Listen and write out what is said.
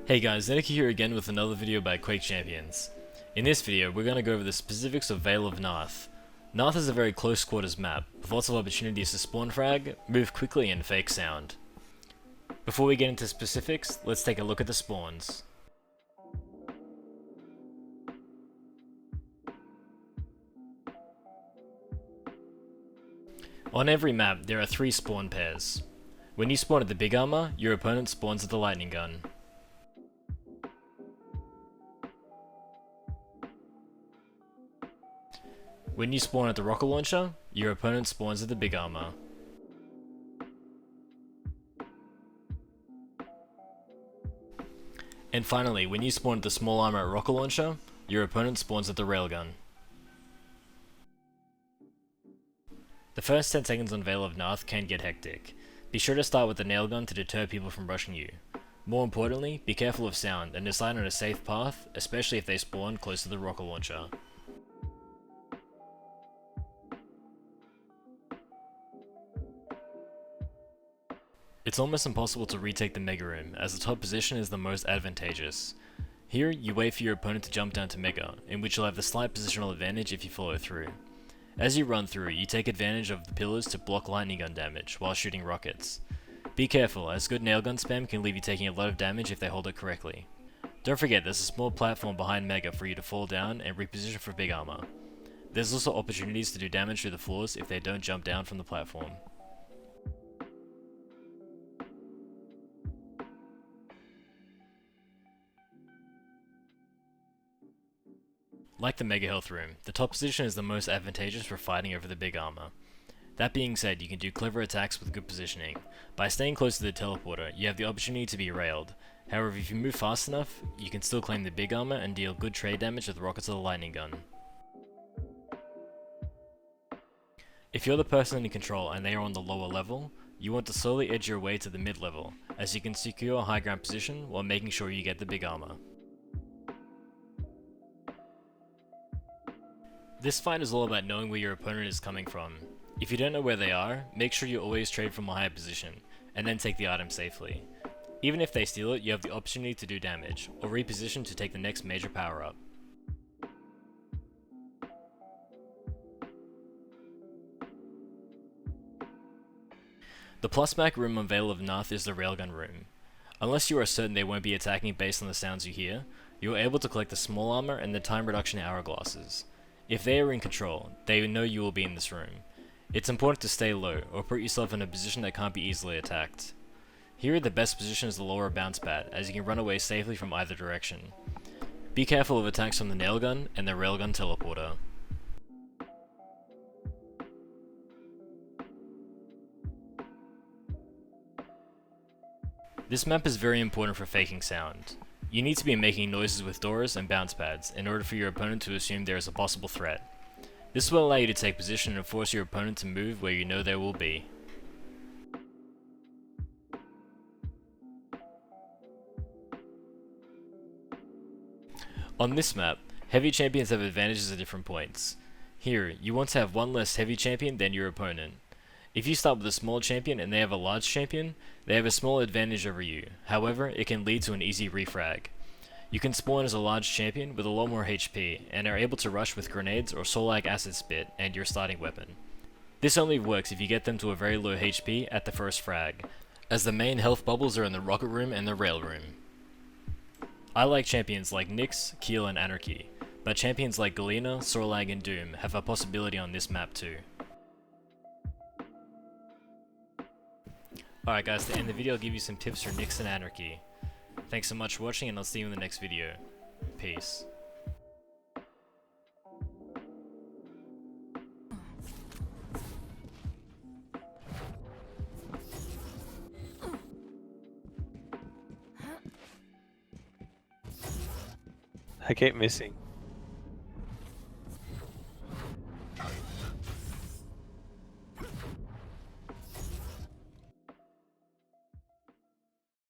Hey guys, ZenAku here again with another video by Quake Champions. In this video, we're going to go over the specifics of Vale of Pnath. Pnath is a very close quarters map, with lots of opportunities to spawn frag, move quickly and fake sound. Before we get into specifics, let's take a look at the spawns. On every map, there are 3 spawn pairs. When you spawn at the big armor, your opponent spawns at the lightning gun. When you spawn at the rocket launcher, your opponent spawns at the big armor. And finally, when you spawn at the small armor at rocket launcher, your opponent spawns at the railgun. The first 10 seconds on Vale of Pnath can get hectic. Be sure to start with the nail gun to deter people from rushing you. More importantly, be careful of sound and decide on a safe path, especially if they spawn close to the rocket launcher. It's almost impossible to retake the Mega Room, as the top position is the most advantageous. Here, you wait for your opponent to jump down to Mega, in which you'll have the slight positional advantage if you follow through. As you run through, you take advantage of the pillars to block lightning gun damage while shooting rockets. Be careful, as good nail gun spam can leave you taking a lot of damage if they hold it correctly. Don't forget there's a small platform behind Mega for you to fall down and reposition for big armor. There's also opportunities to do damage through the floors if they don't jump down from the platform. Like the Mega Health Room, the top position is the most advantageous for fighting over the big armor. That being said, you can do clever attacks with good positioning. By staying close to the teleporter, you have the opportunity to be railed. However, if you move fast enough, you can still claim the big armor and deal good trade damage with rockets of the lightning gun. If you're the person in control and they are on the lower level, you want to slowly edge your way to the mid level, as you can secure a high ground position while making sure you get the big armor. This fight is all about knowing where your opponent is coming from. If you don't know where they are, make sure you always trade from a higher position, and then take the item safely. Even if they steal it, you have the opportunity to do damage, or reposition to take the next major power up. The plus back room on Vale of Pnath is the railgun room. Unless you are certain they won't be attacking based on the sounds you hear, you are able to collect the small armor and the time reduction hourglasses. If they are in control, they know you will be in this room. It's important to stay low, or put yourself in a position that can't be easily attacked. Here the best position is the lower bounce pad, as you can run away safely from either direction. Be careful of attacks from the nail gun and the railgun teleporter. This map is very important for faking sound. You need to be making noises with doors and bounce pads in order for your opponent to assume there is a possible threat. This will allow you to take position and force your opponent to move where you know they will be. On this map, heavy champions have advantages at different points. Here, you want to have one less heavy champion than your opponent. If you start with a small champion and they have a large champion, they have a small advantage over you. However, it can lead to an easy refrag. You can spawn as a large champion with a lot more HP, and are able to rush with grenades or Soul-like acid spit and your starting weapon. This only works if you get them to a very low HP at the first frag, as the main health bubbles are in the rocket room and the rail room. I like champions like Nyx, Keel and Anarchy, but champions like Galena, Sorlag and Doom have a possibility on this map too. Alright guys, to end the video I'll give you some tips for Nyx and Anarchy. Thanks so much for watching and I'll see you in the next video. Peace. I keep missing.